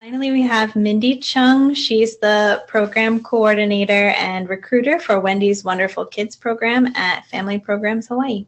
Finally, we have Mindy Chung. She's the program coordinator and recruiter for Wendy's Wonderful Kids program at Family Programs Hawaii.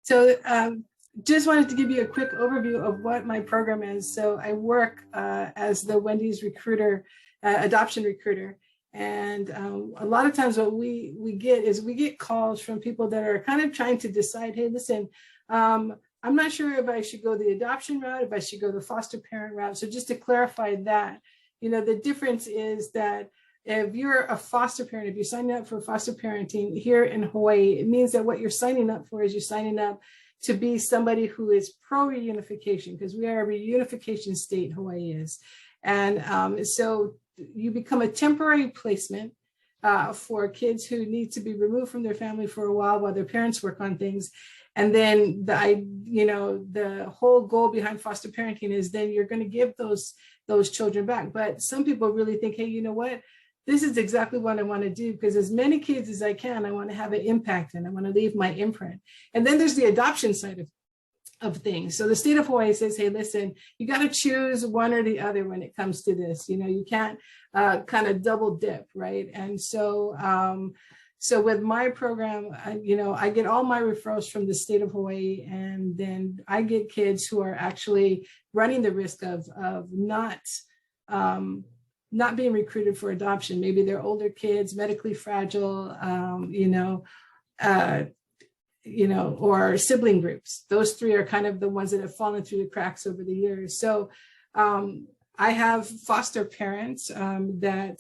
So just wanted to give you a quick overview of what my program is. So I work as the Wendy's recruiter, adoption recruiter. And a lot of times what we get calls from people that are kind of trying to decide, hey, listen, I'm not sure if I should go the adoption route, if I should go the foster parent route. So just to clarify that, the difference is that if you're a foster parent, if you're signing up for foster parenting here in Hawaii, it means that what you're signing up for is you're signing up to be somebody who is pro-reunification, because we are a reunification state, Hawaii is. And so you become a temporary placement for kids who need to be removed from their family for a while their parents work on things. And then the whole goal behind foster parenting is then you're going to give those children back. But some people really think, hey, you know what? This is exactly what I want to do, because as many kids as I can, I want to have an impact and I want to leave my imprint. And then there's the adoption side of things. So the state of Hawaii says, hey, listen, you got to choose one or the other when it comes to this. You can't kind of double dip, right? And so so with my program, I get all my referrals from the state of Hawaii, and then I get kids who are actually running the risk of not being recruited for adoption. Maybe they're older kids, medically fragile, or sibling groups. Those three are kind of the ones that have fallen through the cracks over the years. So I have foster parents that,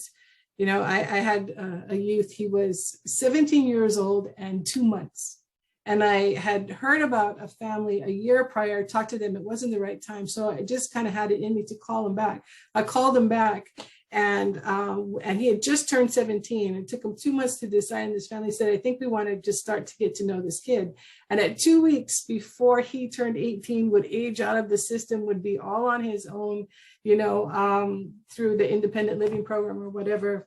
I had a youth, he was 17 years old and 2 months. And I had heard about a family a year prior, talked to them, it wasn't the right time. So I just kind of had it in me to call him back. I called him back, and he had just turned 17. It took him 2 months to decide, and this family said, I think we want to just start to get to know this kid. And at 2 weeks before he turned 18, would age out of the system, would be all on his own, through the independent living program or whatever,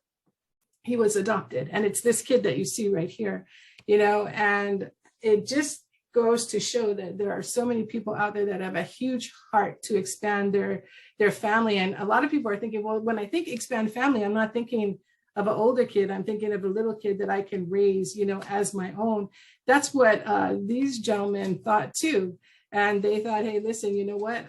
he was adopted. And it's this kid that you see right here, and it just goes to show that there are so many people out there that have a huge heart to expand their family. And a lot of people are thinking, well, when I think expand family, I'm not thinking of an older kid. I'm thinking of a little kid that I can raise, as my own. That's what these gentlemen thought too. And they thought, hey, listen, you know what?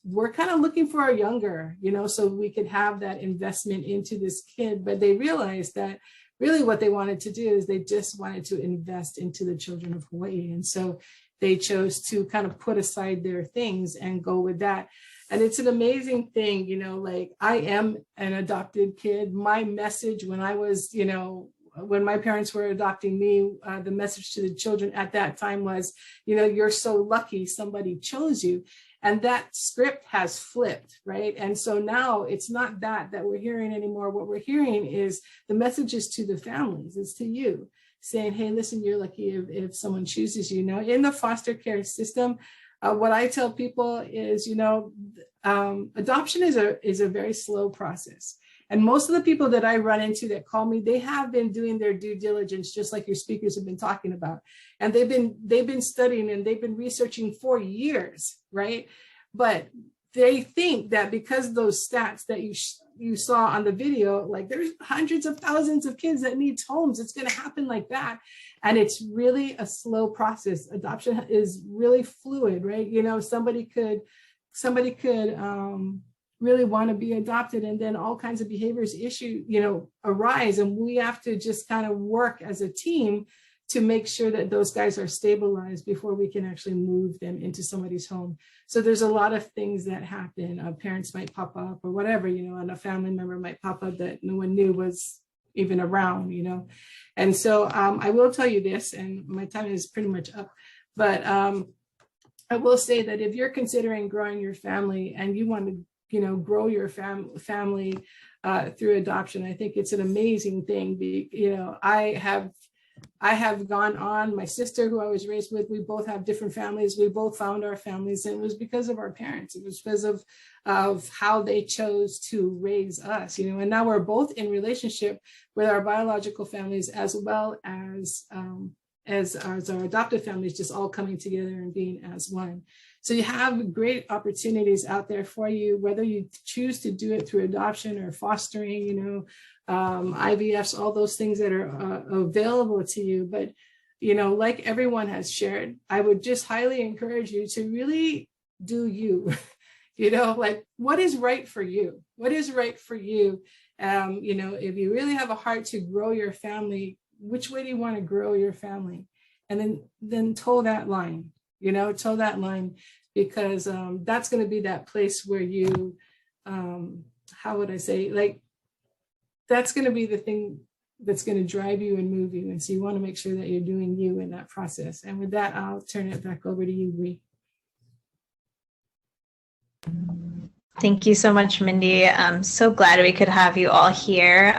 We're kind of looking for a younger, so we could have that investment into this kid. But they realized that really what they wanted to do is they just wanted to invest into the children of Hawaii. And so they chose to kind of put aside their things and go with that. And it's an amazing thing, like I am an adopted kid. My message when I was, when my parents were adopting me, the message to the children at that time was, you're so lucky somebody chose you. And that script has flipped, right? And so now it's not that we're hearing anymore. What we're hearing is the messages to the families, it's to you, saying, hey, listen, you're lucky if someone chooses you. Now, in the foster care system, what I tell people is, adoption is a very slow process. And most of the people that I run into that call me, they have been doing their due diligence, just like your speakers have been talking about. And they've been studying and they've been researching for years, right? But they think that because those stats that you saw on the video, like there's hundreds of thousands of kids that need homes, it's going to happen like that. And it's really a slow process. Adoption is really fluid, right? Somebody could really want to be adopted, and then all kinds of behaviors arise, and we have to just kind of work as a team to make sure that those guys are stabilized before we can actually move them into somebody's home. So there's a lot of things that happen. Parents might pop up or whatever, and a family member might pop up that no one knew was even around, And so I will tell you this, and my time is pretty much up, but I will say that if you're considering growing your family and you want to grow your family through adoption, I think it's an amazing thing. I have gone on, my sister who I was raised with, we both have different families. We both found our families, and it was because of our parents. It was because of how they chose to raise us, and now we're both in relationship with our biological families as well as our adopted families, just all coming together and being as one. So you have great opportunities out there for you, whether you choose to do it through adoption or fostering, IVFs, all those things that are available to you. But, like everyone has shared, I would just highly encourage you to really do you, like what is right for you? What is right for you? If you really have a heart to grow your family, which way do you want to grow your family? And then toe that line, because that's going to be that place where you, how would I say, like, that's going to be the thing that's going to drive you and move you. And so you want to make sure that you're doing you in that process. And with that, I'll turn it back over to you, Bree. Thank you so much, Mindy. I'm so glad we could have you all here.